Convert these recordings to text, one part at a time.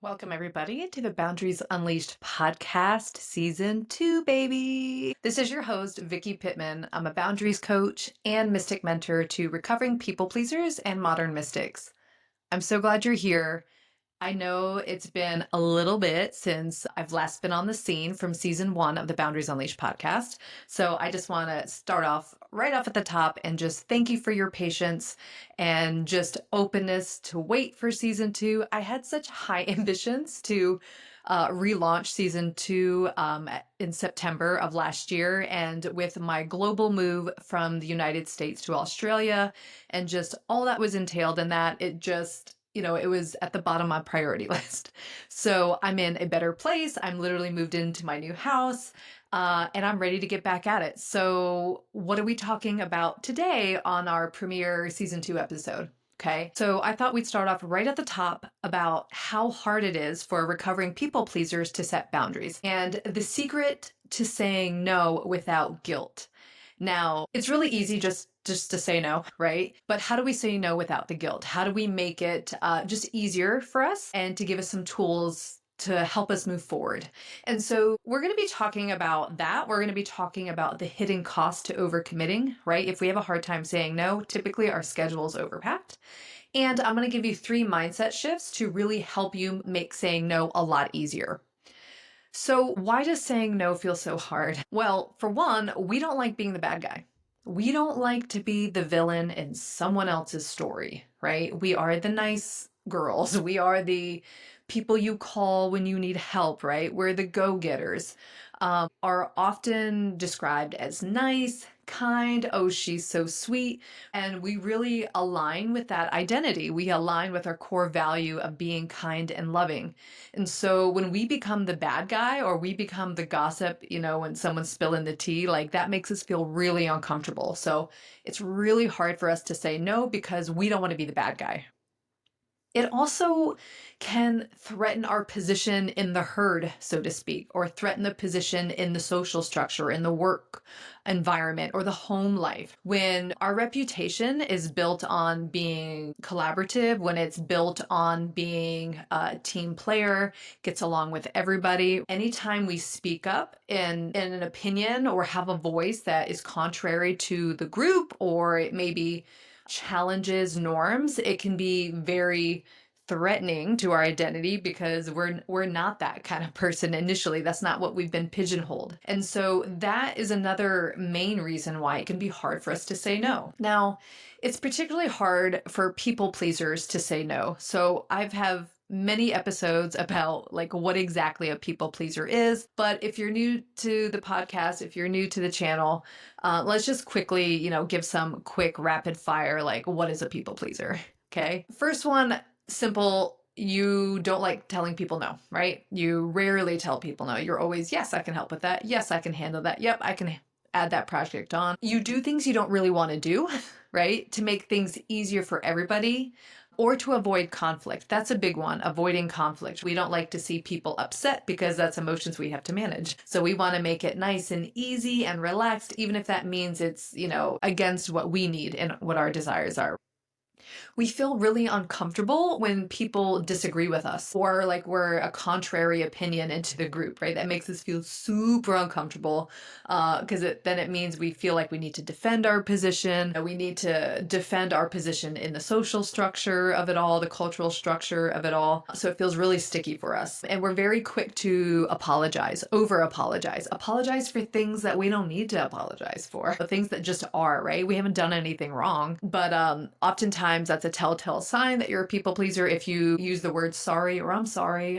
Welcome, everybody, to the Boundaries Unleashed podcast, season 2, baby. This is your host, Vicki Pittman. I'm a boundaries coach and mystic mentor to recovering people pleasers and modern mystics. I'm so glad you're here. I know it's been a little bit since I've last been on the scene from season 1 of the Boundaries Unleashed podcast. So I just want to start off right off at the top and just thank you for your patience and just openness to wait for season 2. I had such high ambitions to relaunch season 2 in September of last year. And with my global move from the United States to Australia and just all that was entailed in that, it was at the bottom of my priority list. So I'm in a better place. I'm literally moved into my new house and I'm ready to get back at it. So, what are we talking about today on our premiere season 2 episode? Okay. So I thought we'd start off right at the top about how hard it is for recovering people pleasers to set boundaries and the secret to saying no without guilt. Now, it's really easy just to say no, right? But how do we say no without the guilt? How do we make it just easier for us and to give us some tools to help us move forward? And so we're going to be talking about that. We're going to be talking about the hidden cost to overcommitting, right? If we have a hard time saying no, typically our schedule is overpacked. And I'm going to give you 3 mindset shifts to really help you make saying no a lot easier. So, why does saying no feel so hard? Well, for one, we don't like being the bad guy. We don't like to be the villain in someone else's story, right? We are the nice girls. We are the people you call when you need help, right? We're the go-getters. Are often described as nice, kind, oh, she's so sweet. And we really align with that identity. We align with our core value of being kind and loving. And so when we become the bad guy or we become the gossip, when someone's spilling the tea, like that makes us feel really uncomfortable. So it's really hard for us to say no because we don't want to be the bad guy. It also can threaten our position in the herd, so to speak, or threaten the position in the social structure, in the work environment, or the home life. When our reputation is built on being collaborative, when it's built on being a team player, gets along with everybody, anytime we speak up in an opinion or have a voice that is contrary to the group, or it may be challenges norms, it can be very threatening to our identity because we're not that kind of person initially. That's not what we've been pigeonholed. And so that is another main reason why it can be hard for us to say no. Now, it's particularly hard for people pleasers to say no. So I've have many episodes about like what exactly a people pleaser is. But if you're new to the podcast, if you're new to the channel, let's just quickly, give some quick rapid fire, like what is a people pleaser? Okay. First one, simple. You don't like telling people no, right? You rarely tell people no. You're always, yes, I can help with that. Yes, I can handle that. Yep, I can add that project on. You do things you don't really want to do, right? To make things easier for everybody or to avoid conflict. That's a big one, avoiding conflict. We don't like to see people upset because that's emotions we have to manage. So we want to make it nice and easy and relaxed, even if that means it's, against what we need and what our desires are. We feel really uncomfortable when people disagree with us or like we're a contrary opinion into the group, right? That makes us feel super uncomfortable because then it means we feel like we need to defend our position. We need to defend our position in the social structure of it all, the cultural structure of it all. So it feels really sticky for us. And we're very quick to apologize, over apologize for things that we don't need to apologize for, the things that just are, right? We haven't done anything wrong. But oftentimes that's a telltale sign that you're a people pleaser. If you use the word sorry or I'm sorry,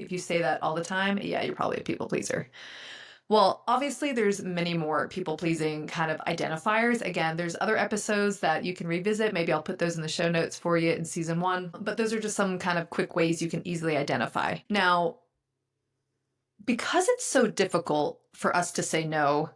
if you say that all the time, yeah, you're probably a people pleaser. Well, obviously there's many more people pleasing kind of identifiers. Again, there's other episodes that you can revisit. Maybe I'll put those in the show notes for you in season 1, but those are just some kind of quick ways you can easily identify. Now, because it's so difficult for us to say no,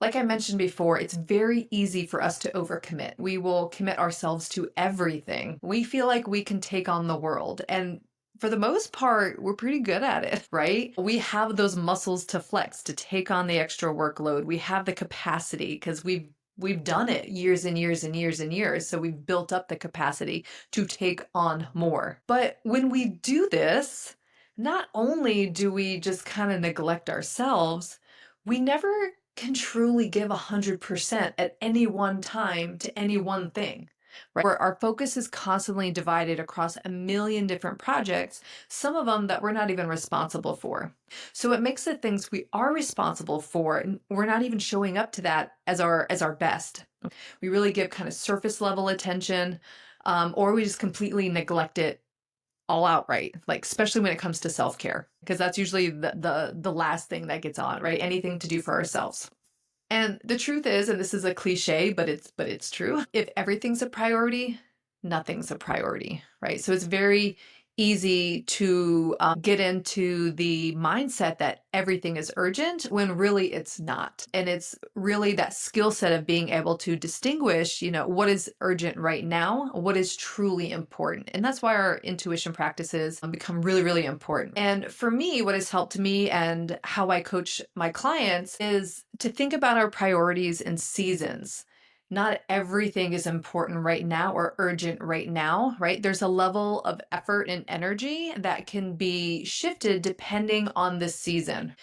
like I mentioned before, it's very easy for us to overcommit. We will commit ourselves to everything. We feel like we can take on the world. And for the most part, we're pretty good at it, right? We have those muscles to flex, to take on the extra workload. We have the capacity because we've we've done it years and years and years and years. So we've built up the capacity to take on more. But when we do this, not only do we just kind of neglect ourselves, we never can truly give 100% at any one time to any one thing. Right? Where our focus is constantly divided across a million different projects, some of them that we're not even responsible for. So it makes the things we are responsible for, and we're not even showing up to that as our best. We really give kind of surface level attention, or we just completely neglect it all outright, like especially when it comes to self-care, because that's usually the last thing that gets on, right? Anything to do for ourselves. And the truth is, and this is a cliche, but it's true. If everything's a priority, nothing's a priority, right? So it's very easy to get into the mindset that everything is urgent when really it's not. And it's really that skill set of being able to distinguish, what is urgent right now, what is truly important. And that's why our intuition practices become really, really important. And for me, what has helped me and how I coach my clients is to think about our priorities in seasons. Not everything is important right now or urgent right now, right? There's a level of effort and energy that can be shifted depending on the season.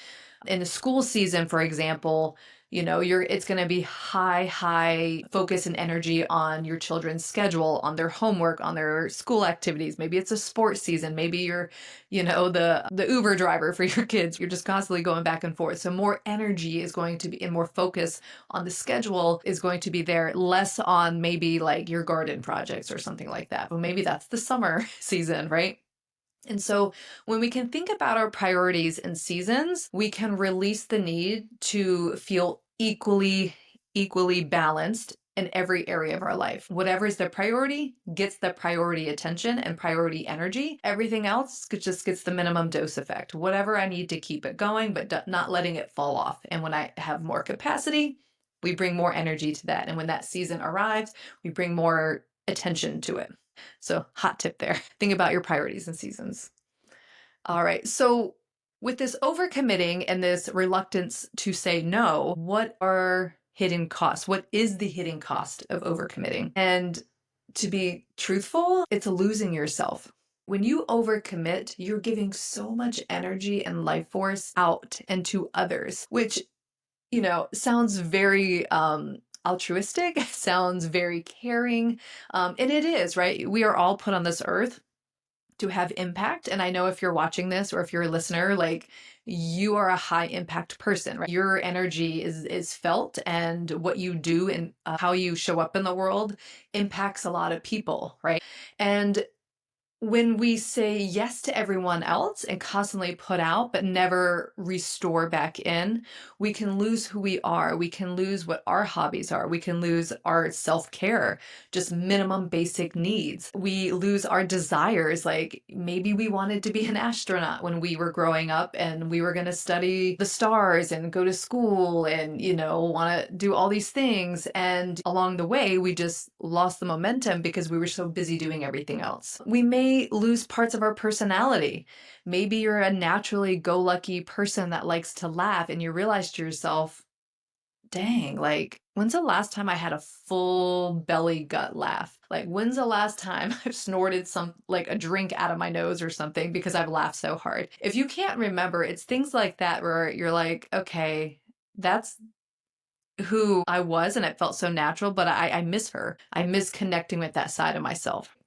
In the school season, for example, it's going to be high focus and energy on your children's schedule, on their homework, on their school activities. Maybe it's a sports season. Maybe you're, the Uber driver for your kids. You're just constantly going back and forth. So more energy is going to be, and more focus on the schedule is going to be there, less on maybe like your garden projects or something like that. Well, maybe that's the summer season, right? And so when we can think about our priorities and seasons, we can release the need to feel equally balanced in every area of our life. Whatever is the priority gets the priority attention and priority energy. Everything else just gets the minimum dose effect. Whatever I need to keep it going, but not letting it fall off. And when I have more capacity, we bring more energy to that. And when that season arrives, we bring more attention to it. So, hot tip there. Think about your priorities and seasons. All right. So, with this overcommitting and this reluctance to say no, what are hidden costs? What is the hidden cost of overcommitting? And to be truthful, it's losing yourself. When you overcommit, you're giving so much energy and life force out and to others, which, sounds very altruistic, sounds very caring. And it is, right? We are all put on this earth to have impact. And I know if you're watching this or if you're a listener, like you are a high impact person, right? Your energy is felt, and what you do and how you show up in the world impacts a lot of people, right? And when we say yes to everyone else and constantly put out but never restore back in, we can lose who we are. We can lose what our hobbies are. We can lose our self-care, just minimum basic needs. We lose our desires. Like maybe we wanted to be an astronaut when we were growing up and we were going to study the stars and go to school and, want to do all these things. And along the way, we just lost the momentum because we were so busy doing everything else. We may lose parts of our personality. Maybe you're a naturally go-lucky person that likes to laugh and you realize to yourself, dang, like, when's the last time I had a full belly gut laugh? Like, when's the last time I've snorted like a drink out of my nose or something because I've laughed so hard? If you can't remember, it's things like that where you're like, okay, that's who I was and it felt so natural, but I miss her. I miss connecting with that side of myself.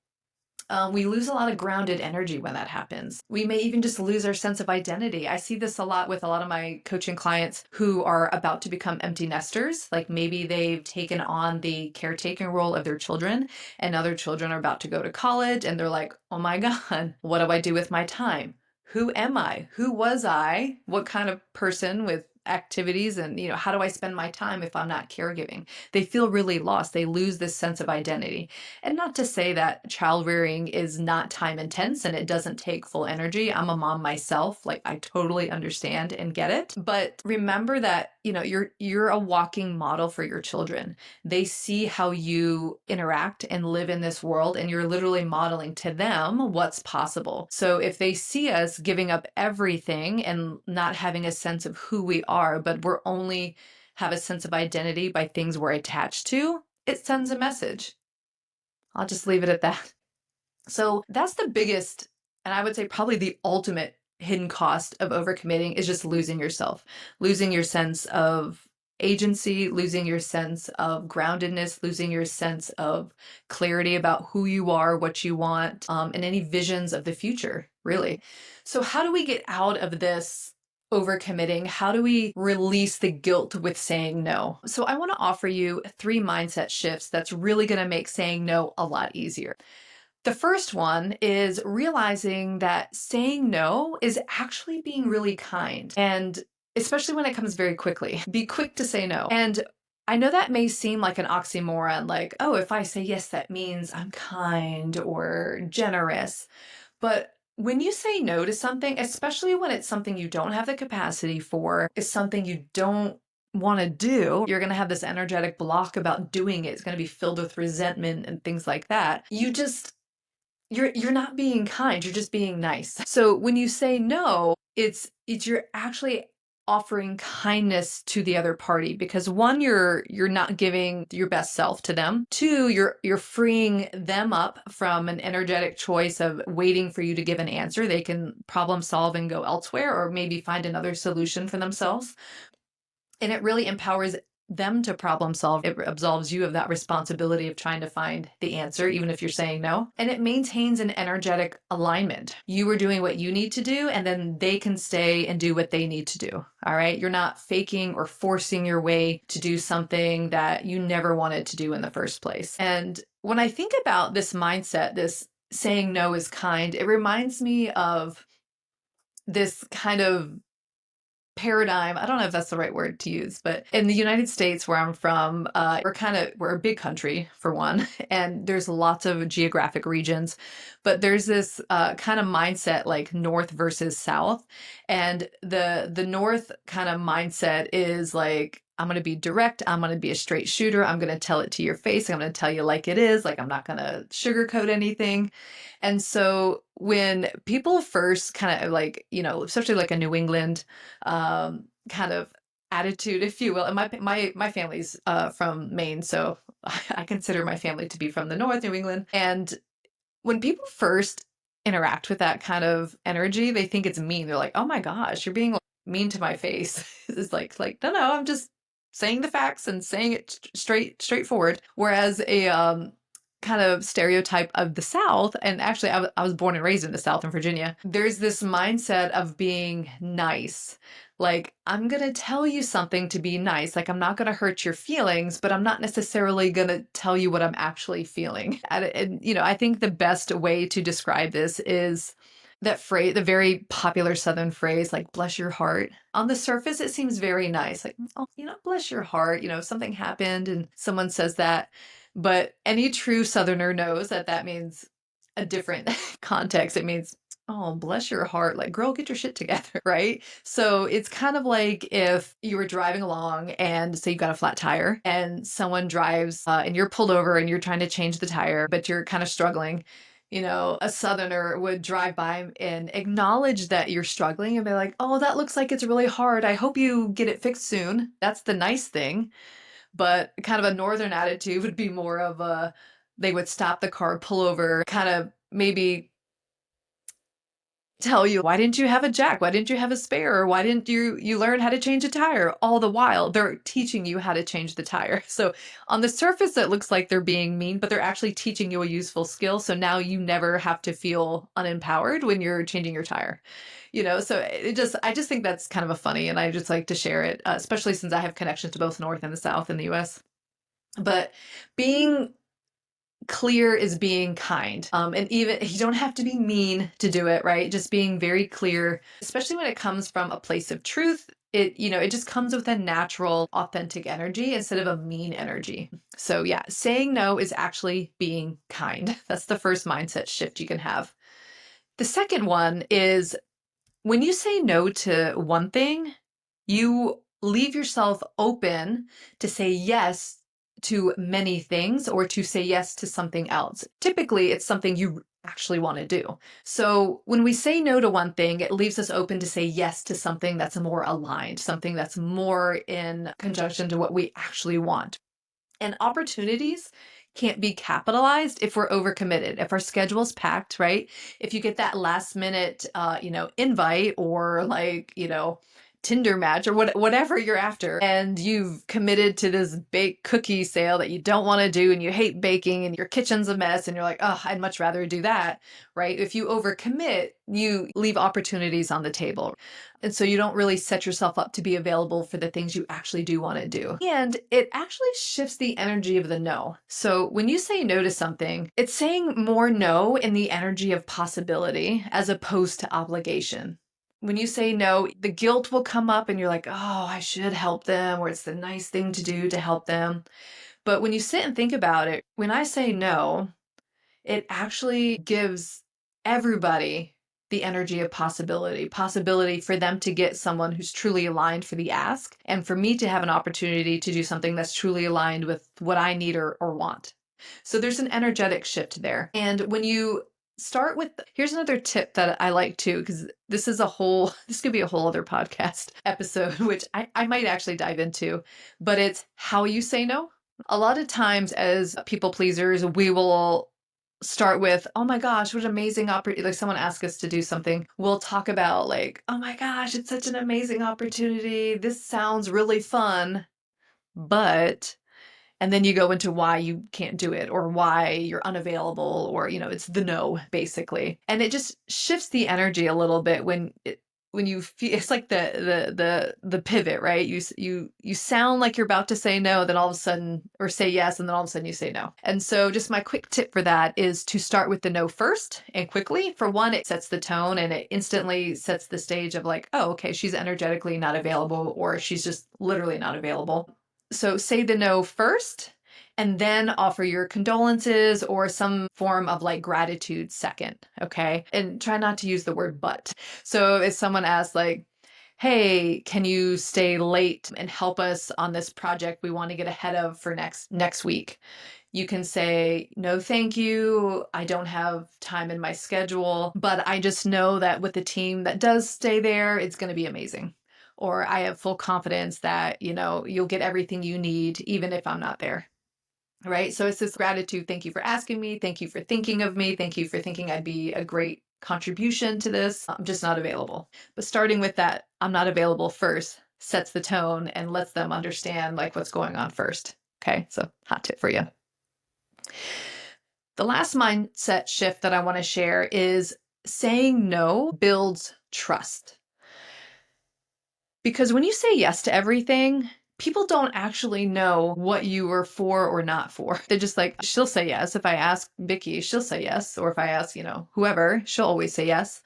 We lose a lot of grounded energy when that happens. We may even just lose our sense of identity. I see this a lot with a lot of my coaching clients who are about to become empty nesters. Like maybe they've taken on the caretaking role of their children and now their children are about to go to college and they're like, oh my God, what do I do with my time? Who am I? Who was I? What kind of person with activities and how do I spend my time if I'm not caregiving? They feel really lost. They lose this sense of identity. And not to say that child rearing is not time intense and it doesn't take full energy. I'm a mom myself. Like I totally understand and get it. But remember that, you're a walking model for your children. They see how you interact and live in this world and you're literally modeling to them what's possible. So if they see us giving up everything and not having a sense of who we are, but we're only have a sense of identity by things we're attached to, it sends a message. I'll just leave it at that. So that's the biggest, and I would say probably the ultimate hidden cost of overcommitting is just losing yourself, losing your sense of agency, losing your sense of groundedness, losing your sense of clarity about who you are, what you want, and any visions of the future, really. So, how do we get out of this? Overcommitting? How do we release the guilt with saying no? So, I want to offer you 3 mindset shifts that's really going to make saying no a lot easier. The first one is realizing that saying no is actually being really kind. And especially when it comes very quickly, be quick to say no. And I know that may seem like an oxymoron, like, oh, if I say yes, that means I'm kind or generous. But when you say no to something, especially when it's something you don't have the capacity for, is something you don't want to do, you're going to have this energetic block about doing it. It's going to be filled with resentment and things like that. You're not being kind, you're just being nice. So when you say no, it's you're actually offering kindness to the other party because one, you're not giving your best self to them. Two, you're freeing them up from an energetic choice of waiting for you to give an answer. They can problem solve and go elsewhere or maybe find another solution for themselves. And it really empowers them to problem solve. It absolves you of that responsibility of trying to find the answer, even if you're saying no. And it maintains an energetic alignment. You are doing what you need to do, and then they can stay and do what they need to do. All right. You're not faking or forcing your way to do something that you never wanted to do in the first place. And when I think about this mindset, this saying no is kind, it reminds me of this kind of paradigm. I don't know if that's the right word to use, but in the United States, where I'm from, we're a big country for one, and there's lots of geographic regions, but there's this kind of mindset like North versus South, and the North kind of mindset is like, I'm going to be direct. I'm going to be a straight shooter. I'm going to tell it to your face. I'm going to tell you like it is. Like, I'm not going to sugarcoat anything. And so when people first kind of like, especially like a New England kind of attitude, if you will, and my family's from Maine, so I consider my family to be from the North, New England. And when people first interact with that kind of energy, they think it's mean. They're like, "Oh my gosh, you're being like, mean to my face." It's like no, I'm just saying the facts and saying it straightforward. Whereas a kind of stereotype of the South, and actually I was born and raised in the South in Virginia, there's this mindset of being nice. Like, I'm going to tell you something to be nice. Like, I'm not going to hurt your feelings, but I'm not necessarily going to tell you what I'm actually feeling. And, I think the best way to describe this is that phrase, the very popular Southern phrase, like, bless your heart. On the surface, it seems very nice. Like, oh, bless your heart. Something happened and someone says that. But any true Southerner knows that that means a different context. It means, oh, bless your heart. Like, girl, get your shit together, right? So it's kind of like if you were driving along and say you got a flat tire and someone drives and you're pulled over and you're trying to change the tire, but you're kind of struggling. A Southerner would drive by and acknowledge that you're struggling and be like, oh, that looks like it's really hard. I hope you get it fixed soon. That's the nice thing. But kind of a Northern attitude would be more of they would stop the car, pull over, kind of maybe tell you, why didn't you have a jack? Why didn't you have a spare? Or why didn't you learn how to change a tire? All the while, they're teaching you how to change the tire. So on the surface, it looks like they're being mean, but they're actually teaching you a useful skill. So now you never have to feel unempowered when you're changing your tire. So I just think that's kind of a funny, and I just like to share it, especially since I have connections to both North and the South in the US. But being clear is being kind. And even you don't have to be mean to do it, right? Just being very clear, especially when it comes from a place of truth. It just comes with a natural, authentic energy instead of a mean energy. So yeah, saying no is actually being kind. That's the first mindset shift you can have. The second one is when you say no to one thing, you leave yourself open to say yes to many things or to say yes to something else. Typically, it's something you actually want to do. So when we say no to one thing, it leaves us open to say yes to something that's more aligned, something that's more in conjunction to what we actually want. And opportunities can't be capitalized if we're overcommitted, if our schedule's packed, right? If you get that last minute, invite or Tinder match or whatever you're after, and you've committed to this baked cookie sale that you don't want to do and you hate baking and your kitchen's a mess and you're like, oh, I'd much rather do that, right? If you overcommit, you leave opportunities on the table. And so you don't really set yourself up to be available for the things you actually do want to do. And it actually shifts the energy of the no. So when you say no to something, it's saying more no in the energy of possibility as opposed to obligation. When you say no, the guilt will come up and you're like, oh, I should help them, or it's the nice thing to do to help them. But when you sit and think about it, when I say no, it actually gives everybody the energy of possibility for them to get someone who's truly aligned for the ask, and for me to have an opportunity to do something that's truly aligned with what I need or want. So there's an energetic shift there. And when you start with, here's another tip that I like too, because this could be a whole other podcast episode, which I might actually dive into, but it's how you say no. A lot of times as people pleasers, we will start with, oh my gosh, what an amazing opportunity. Like someone asks us to do something, we'll talk about like, oh my gosh, it's such an amazing opportunity. This sounds really fun, but, and then you go into why you can't do it or why you're unavailable or, it's the no basically. And it just shifts the energy a little bit when you feel, it's like the pivot, right? You sound like you're about to say no, then all of a sudden, or say yes, and then all of a sudden you say no. And so just my quick tip for that is to start with the no first and quickly. For one, it sets the tone and it instantly sets the stage of like, oh, okay, she's energetically not available, or she's just literally not available. So say the no first, and then offer your condolences or some form of like gratitude second, okay? And try not to use the word but. So if someone asks like, hey, can you stay late and help us on this project we want to get ahead of for next week? You can say, no, thank you. I don't have time in my schedule, but I just know that with the team that does stay there, it's going to be amazing. Or I have full confidence that, you'll get everything you need, even if I'm not there. Right. So it's this gratitude. Thank you for asking me. Thank you for thinking of me. Thank you for thinking I'd be a great contribution to this. I'm just not available. But starting with that, I'm not available first sets the tone and lets them understand like what's going on first. Okay. So hot tip for you. The last mindset shift that I want to share is saying no builds trust. Because when you say yes to everything, people don't actually know what you are for or not for. They're just like, she'll say yes. If I ask Vicki, she'll say yes. Or if I ask, whoever, she'll always say yes.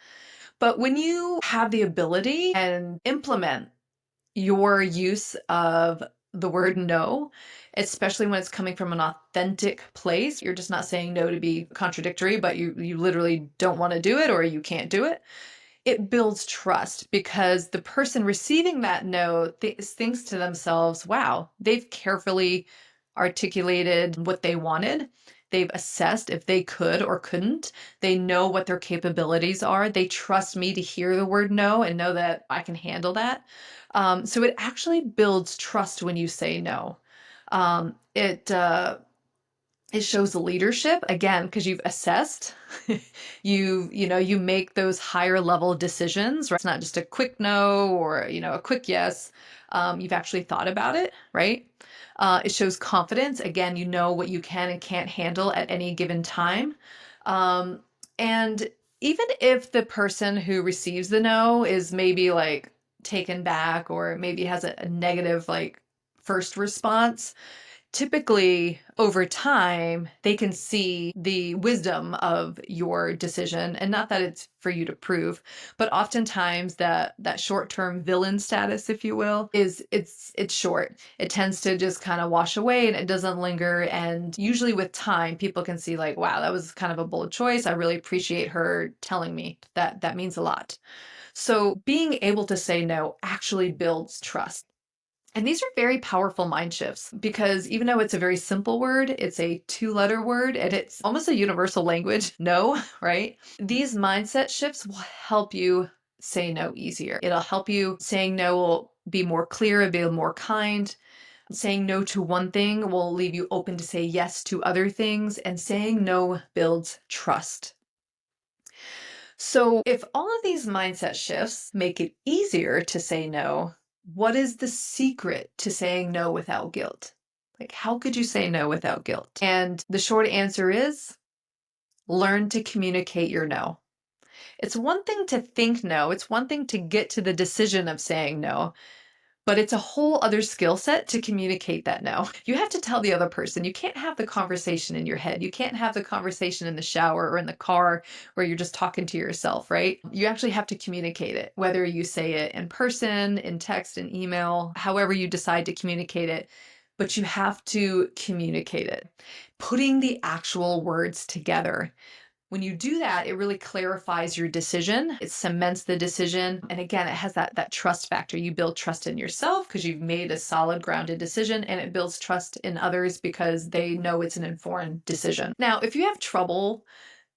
But when you have the ability and implement your use of the word no, especially when it's coming from an authentic place, you're just not saying no to be contradictory, but you literally don't want to do it or you can't do it. It builds trust because the person receiving that no thinks to themselves, wow, they've carefully articulated what they wanted. They've assessed if they could or couldn't. They know what their capabilities are. They trust me to hear the word no and know that I can handle that. So it actually builds trust when you say no. It shows leadership again because you've assessed. You make those higher level decisions, right? It's not just a quick no or a quick yes. You've actually thought about it, right? It shows confidence. Again, you know what you can and can't handle at any given time. And even if the person who receives the no is maybe like taken back or maybe has a negative like first response, typically over time, they can see the wisdom of your decision. And not that it's for you to prove, but oftentimes that short-term villain status, if you will, it's short. It tends to just kind of wash away and it doesn't linger. And usually with time, people can see like, wow, that was kind of a bold choice. I really appreciate her telling me that. That means a lot. So being able to say no actually builds trust. And these are very powerful mind shifts because even though it's a very simple word, it's a 2-letter word and it's almost a universal language. No, right? These mindset shifts will help you say no easier. It'll help you saying no will be more clear, it'll be more kind. Saying no to one thing will leave you open to say yes to other things, and saying no builds trust. So, if all of these mindset shifts make it easier to say no, what is the secret to saying no without guilt? Like, how could you say no without guilt? And the short answer is learn to communicate your no. It's one thing to think no, it's one thing to get to the decision of saying no. But it's a whole other skill set to communicate that no. You have to tell the other person. You can't have the conversation in your head. You can't have the conversation in the shower or in the car where you're just talking to yourself, right? You actually have to communicate it, whether you say it in person, in text, in email, however you decide to communicate it. But you have to communicate it, putting the actual words together. When you do that, it really clarifies your decision. It cements the decision. And again, it has that trust factor. You build trust in yourself because you've made a solid, grounded decision, and it builds trust in others because they know it's an informed decision. Now, if you have trouble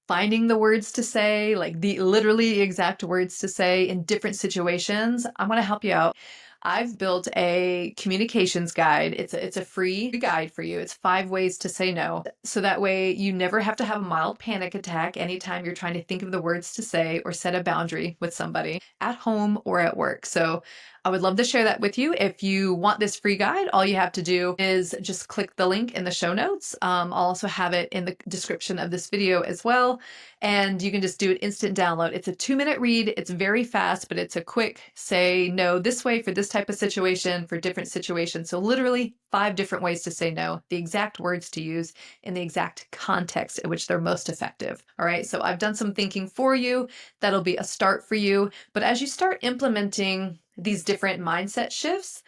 finding the words to say, like the literally exact words to say in different situations, I'm going to help you out. I've built a communications guide. It's a free guide for you. It's 5 ways to say no. So that way you never have to have a mild panic attack anytime you're trying to think of the words to say or set a boundary with somebody at home or at work. So I would love to share that with you. If you want this free guide, all you have to do is just click the link in the show notes. I'll also have it in the description of this video as well. And you can just do an instant download. It's a 2-minute read. It's very fast, but it's a quick say no this way for this type of situation, for different situations. So literally 5 different ways to say no, the exact words to use in the exact context in which they're most effective. All right. So I've done some thinking for you. That'll be a start for you. But as you start implementing these different mindset shifts,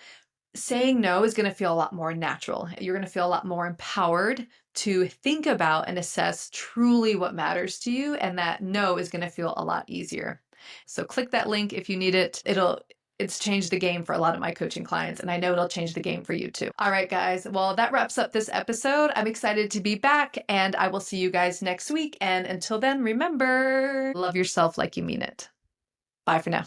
saying no is going to feel a lot more natural. You're going to feel a lot more empowered to think about and assess truly what matters to you, and that no is going to feel a lot easier. So click that link if you need it. It's changed the game for a lot of my coaching clients, and I know it'll change the game for you too. All right, guys. Well, that wraps up this episode. I'm excited to be back, and I will see you guys next week. And until then, remember, love yourself like you mean it. Bye for now.